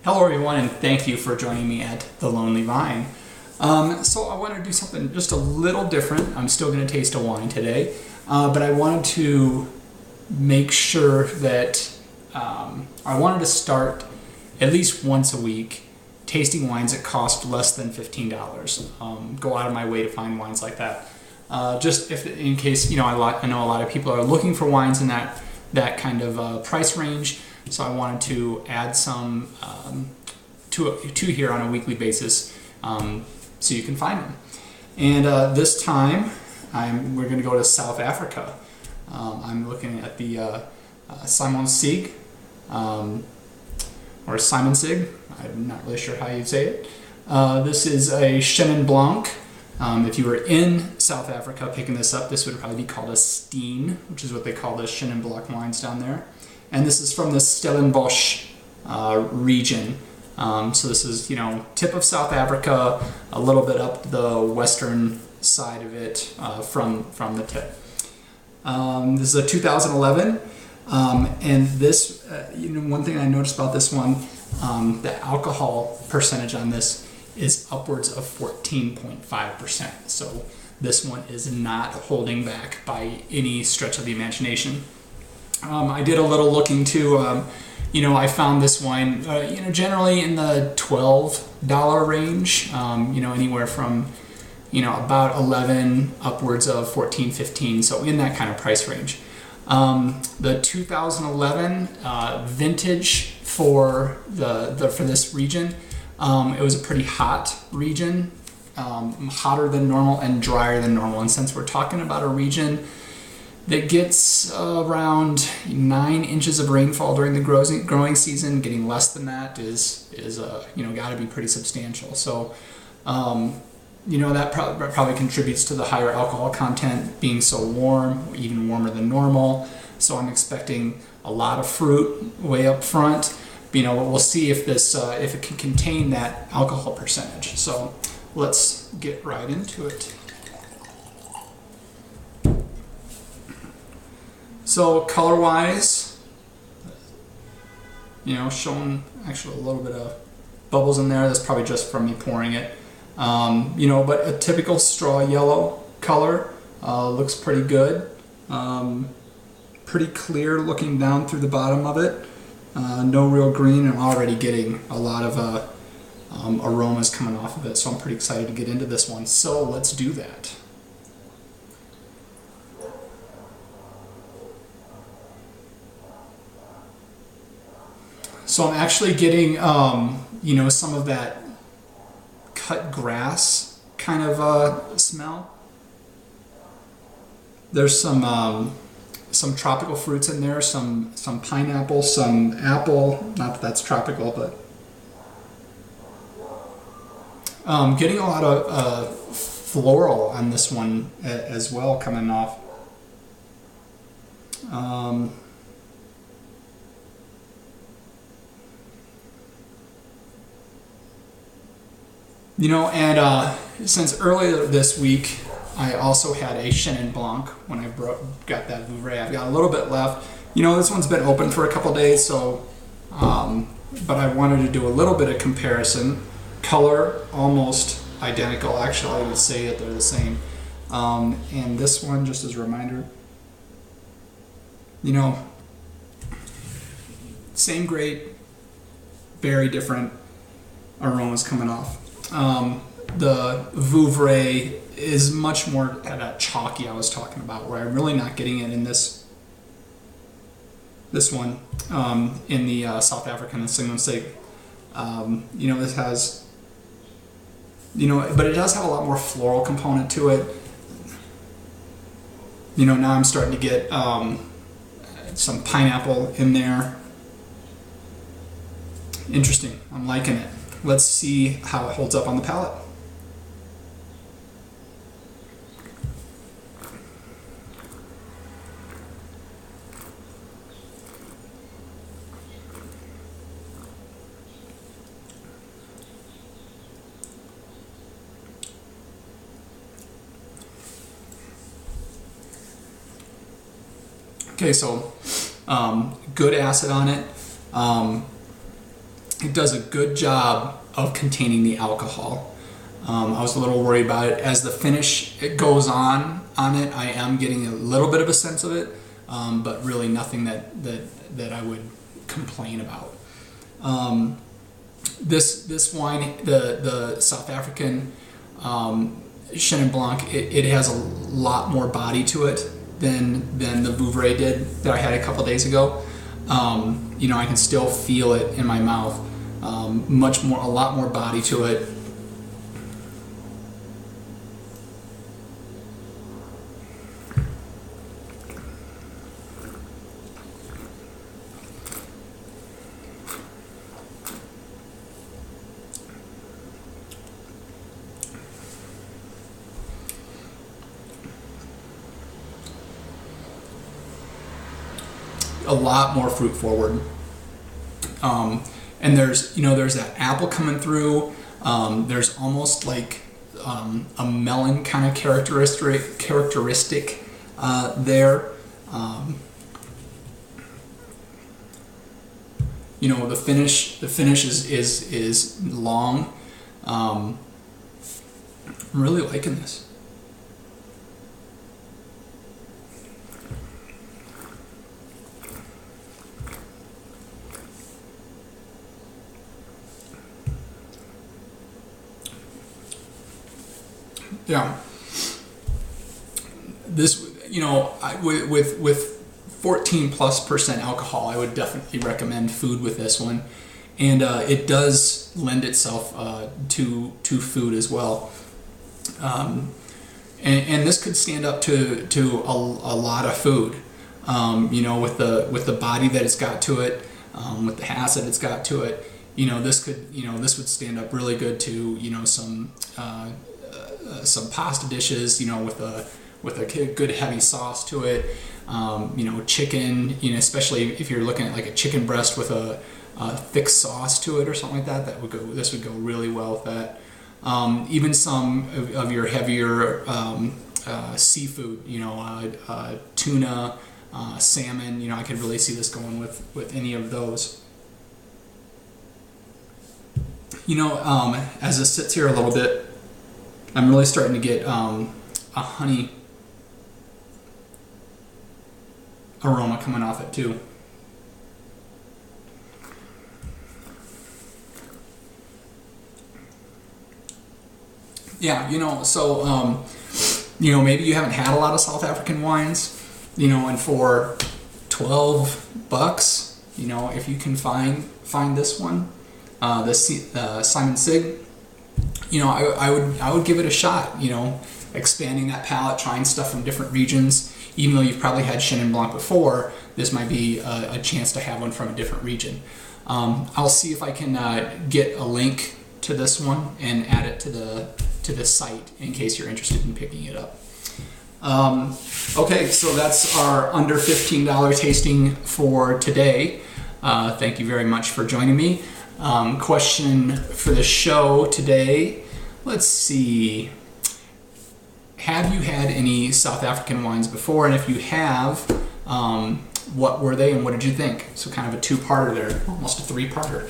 Hello everyone, and thank you for joining me at The Lonely Vine. So I want to do something just a little different. I'm still going to taste a wine today, but I wanted to make sure that I wanted to start at least once a week tasting wines that cost less than $15. Go out of my way to find wines like that. Just if, in case, I know a lot of people are looking for wines in that kind of price range. So I wanted to add some to here on a weekly basis, so you can find them. And this time, we're going to go to South Africa. I'm looking at the Simon Sig, or Simon Sig. I'm not really sure how you say it. This is a Chenin Blanc. If you were in South Africa picking this up, this would probably be called a Steen, which is what they call the Chenin Blanc wines down there. And this is from the Stellenbosch region. So this is, tip of South Africa, a little bit up the western side of it from the tip. This is a 2011, and this, one thing I noticed about this one, the alcohol percentage on this is upwards of 14.5%. So this one is not holding back by any stretch of the imagination. I did a little looking too. I found this wine, generally in the $12 range. Anywhere from, about 11 upwards of 14, 15. So in that kind of price range. The 2011 vintage for for this region, it was a pretty hot region, hotter than normal and drier than normal. And since we're talking about a region that gets around 9 inches of rainfall during the growing season, getting less than that is got to be pretty substantial. So, that probably contributes to the higher alcohol content being so warm, even warmer than normal. So I'm expecting a lot of fruit way up front. We'll see if this if it can contain that alcohol percentage. So let's get right into it. So color-wise, showing actually a little bit of bubbles in there. That's probably just from me pouring it. But a typical straw yellow color, looks pretty good. Pretty clear looking down through the bottom of it. No real green. I'm already getting a lot of aromas coming off of it, so I'm pretty excited to get into this one. So let's do that. So I'm actually getting, some of that cut grass kind of smell. There's some tropical fruits in there, some pineapple, some apple. Not that that's tropical, but getting a lot of floral on this one as well coming off. Since earlier this week, I also had a Chenin Blanc when I got that Vouvray. I've got a little bit left. This one's been open for a couple days, so, but I wanted to do a little bit of comparison. Color, almost identical. Actually, I would say that they're the same. And this one, just as a reminder, same grape, very different aromas coming off. The Vouvray is much more at that chalky I was talking about, where I'm really not getting it in this one, in the South African Chenin Blanc. This has, but it does have a lot more floral component to it. Now I'm starting to get some pineapple in there. Interesting. I'm liking it. Let's see how it holds up on the palate. Okay, so good acid on it. it does a good job of containing the alcohol. I was a little worried about it. As the finish it goes on it, I am getting a little bit of a sense of it, but really nothing that I would complain about. This wine, the South African Chenin Blanc, it has a lot more body to it than the Vouvray did that I had a couple days ago. You know, I can still feel it in my mouth. A lot more body to it. A lot more fruit forward, and there's that apple coming through. There's almost like a melon kind of characteristic there. You know, the finish is long. I'm really liking this. Yeah, this, you know, with 14+% alcohol, I would definitely recommend food with this one, and it does lend itself to food as well. And this could stand up to a lot of food. You know, with the body that it's got to it, with the acid it's got to it. You know, this would stand up really good to, you know, some pasta dishes, you know, with a good heavy sauce to it. You know, chicken, you know, especially if you're looking at like a chicken breast with a thick sauce to it or something like that, this would go really well with that. Even some of your heavier seafood, you know, tuna, salmon, you know, I could really see this going with any of those. You know, as it sits here a little bit, I'm really starting to get a honey aroma coming off it too. Yeah, you know, so you know, maybe you haven't had a lot of South African wines, you know, and for $12, you know, if you can find this one, the Simon Sig, you know, I would give it a shot, you know, expanding that palate, trying stuff from different regions. Even though you've probably had Chenin Blanc before, this might be a chance to have one from a different region. I'll see if I can get a link to this one and add it to the site in case you're interested in picking it up. Okay, so that's our under $15 tasting for today. Thank you very much for joining me. Question for the show today, let's see. Have you had any South African wines before? And if you have, what were they and what did you think? So kind of a two-parter there, almost a three-parter.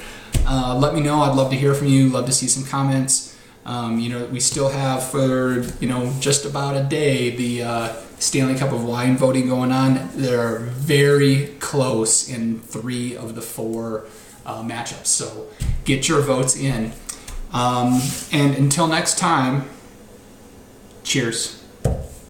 Let me know. I'd love to hear from you. Love to see some comments. You know, we still have for, you know, just about a day the Stanley Cup of Wine voting going on. They're very close in 3 of the 4 matchups. So get your votes in. And until next time, cheers.